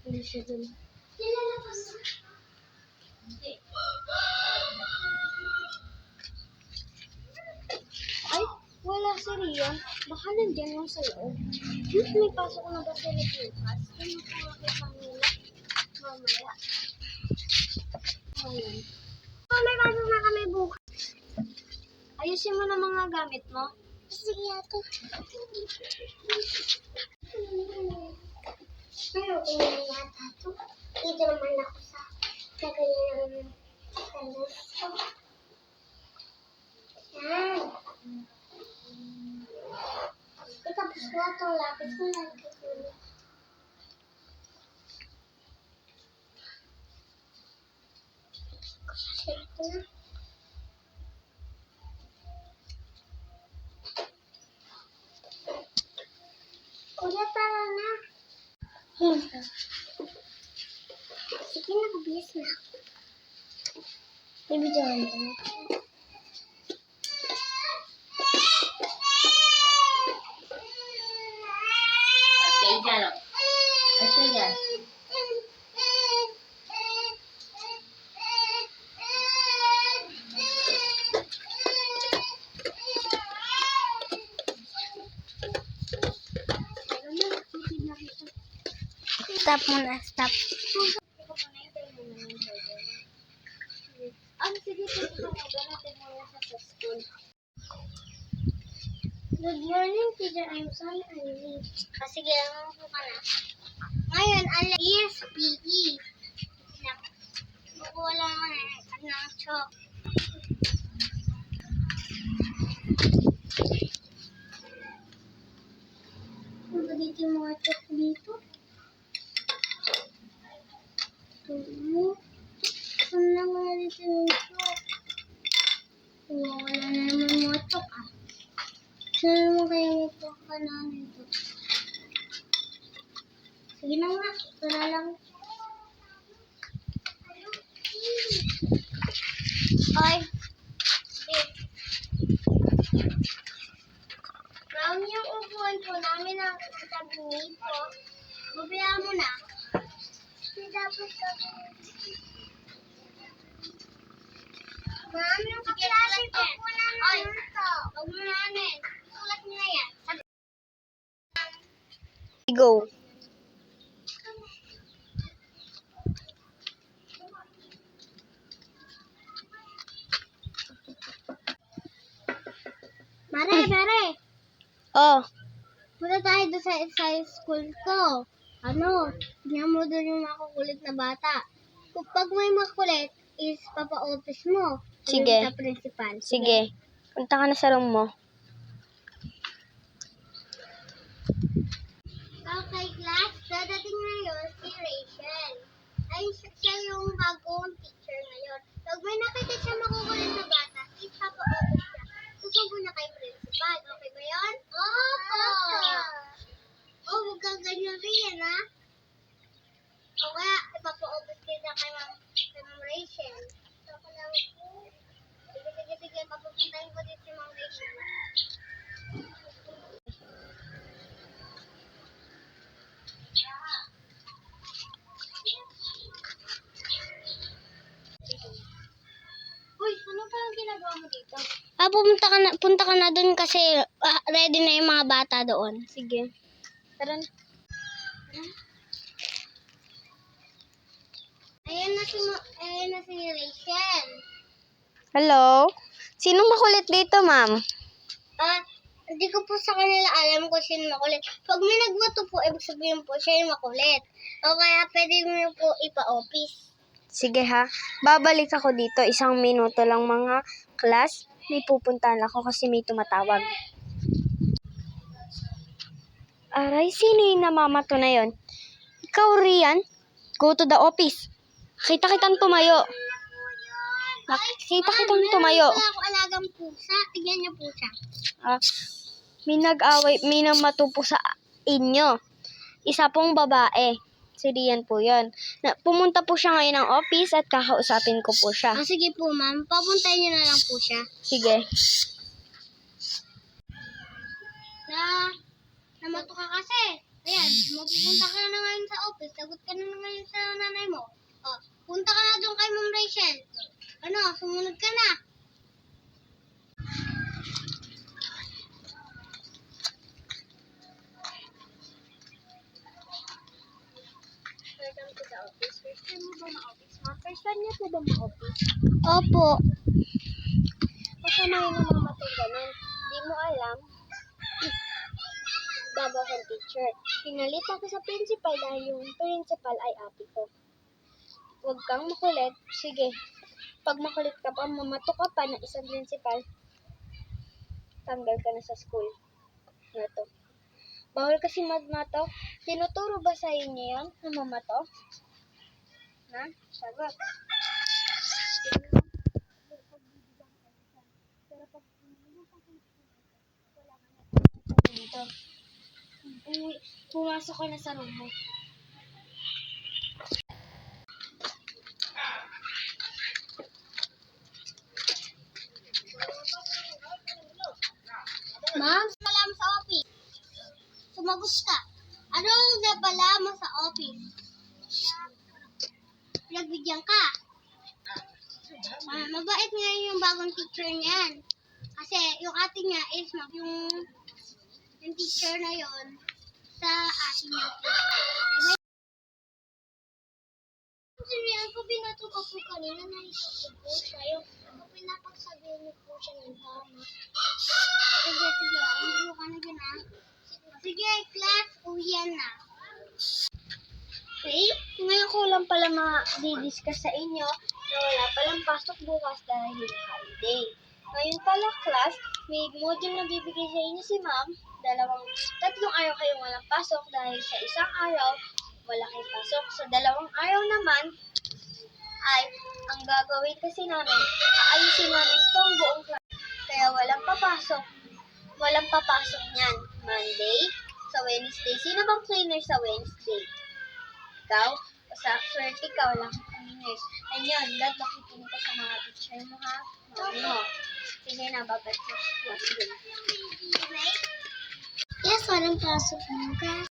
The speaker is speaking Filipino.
Hindi siya dun. Ay, wala si Rian. Baka nandiyan lang sa loob. May pasok na ba sila bukas? Hindi ko makita nila. Mamaya. Ayun. May pasok na kami bukas. Ayusin mo na mga gamit mo. Sige ate. Pero tingnan yata ito. Dito naman ako sa kagayan ng kalusto. Yan. Tapos na itong lapis ko lang. Ito na. Kuya, tara na. Sige na, kabihis na. Ibigyan mo na. Stay dyan, oh. Stay dyan. Stop muna, stop. Sige, natin muna sa school. Good morning, Teacher Imson. Sige, lang po ka na. Ngayon, ESPE. Wala naman ng chalk. Dito yung mga chalk dito. Saan na mga dito yung chalk? Wala na naman mga chalk ah. Saan naman kaya may chalk ka na dito? Sige na nga, ito na lang. Ay, brown yung upuan ko namin ang sabi nito. Bubaya mo na. Hindi dapat sabi nito. Ma'am, yung kaklase ko po namin ito. Huwag mo namin. Sulat mo na yan. Go. Mare. Oh. Punta tayo doon sa school ko. Tingnan mo doon yung makukulit na bata. Pag may makulit, is papa-office mo. Sige. Sa principal. Sige. Punta ka na sa room mo. Okay, class. Dadating ngayon si Rachel. Ay, siya yung bagong teacher ngayon. Pag may nakita siya makukulit na bata, is papa-office siya. Susubo na kay principal. Okay ba yun? Opo! Oh, huwag kang ganyan rin, ha? O kaya, ipapa-office kita kay Ma'am Rachel. Ako lang po. Sige. Papupuntahin ko din si Ma'am Rachel. Uy, ano pa ang ginagawa mo dito? Punta ka na doon kasi ready na yung mga bata doon. Sige. Tara na. Ayan na si Rachel. Hello? Sinong makulit dito, ma'am? Hindi ko po sa kanila alam kung sino makulit. Pag may nagboto po, ibig sabihin po siya yung makulit. O kaya pwede mo po ipa-office. Sige ha. Babalik ako dito. 1 minuto lang mga class. May pupuntahan ako kasi may tumatawag. Aray, sino yung namamato na yon? Ikaw, Rian? Go to the office. Kita-kitang tumayo. Kita-kitang tumayo. Wala ako alagang pusa. Tignan niyo po siya. May nag-away, may namato po sa inyo. Isa pong babae. Si Rian po yun. Pumunta po siya ngayon ng office at kakausapin ko po siya. Sige po, ma'am. Papuntahin niyo na lang po siya. Sige. Namato ka kasi. Ayan, magpupunta ka na ngayon sa office. Sagot ka na ngayon sa nanay mo. Oh, punta ka na doon kay Ma'am Rachel. Ano, sumunod ka na. Welcome to the office. First time mo ba ma-office? First time niya po ba ma-office? Opo. Kasama yun ng mga ganun. Di mo alam, bago akong teacher. Pinalit ako sa principal dahil yung principal ay ate ko. Huwag kang makulit. Sige, pag makulit ka pa, mamato ka pa ng isang principal, tanggal ka na sa school. Na to. Bawal kasi magmato. Tinuturo ba sa inyo yan na mamato? Ha? Sagot. Dito. Pumasok ka na sa room mo. Ma'am, wala mo sa office. Sumagot ka. Anong nabala mo sa office? Nagbigyan ka. Mabait ngayon yung bagong teacher niyan. Kasi yung ate niya is yung teacher na yon sa ate niya. Siriyan ko, binato ko po kanina na ito po siya. Yung pinapagsabihin niyo po siya ng tama. Sige, ano ka na dyan ah. Sige, class, uwian na. Okay? Ngayon ko lang pala ma-discuss sa inyo na wala palang pasok bukas dahil holiday. Ngayon pala class, may module na bibigay sa inyo si ma'am. Tatlong araw kayong walang pasok dahil sa isang araw wala kayong pasok. Sa dalawang araw naman ay ang gagawin kasi namin, aayusin namin tong buong class. Kaya walang papasok. Walang papasok niyan. Monday, sa Wednesday. Sino bang cleaner sa Wednesday? Ikaw? O sa swerte ka, wala kang cleaners. Ayun, dad, makikinig ka sa mga teacher mo, ha? Mami mo. Sige na, babad ko. Sige. Yes, walang pasok mo.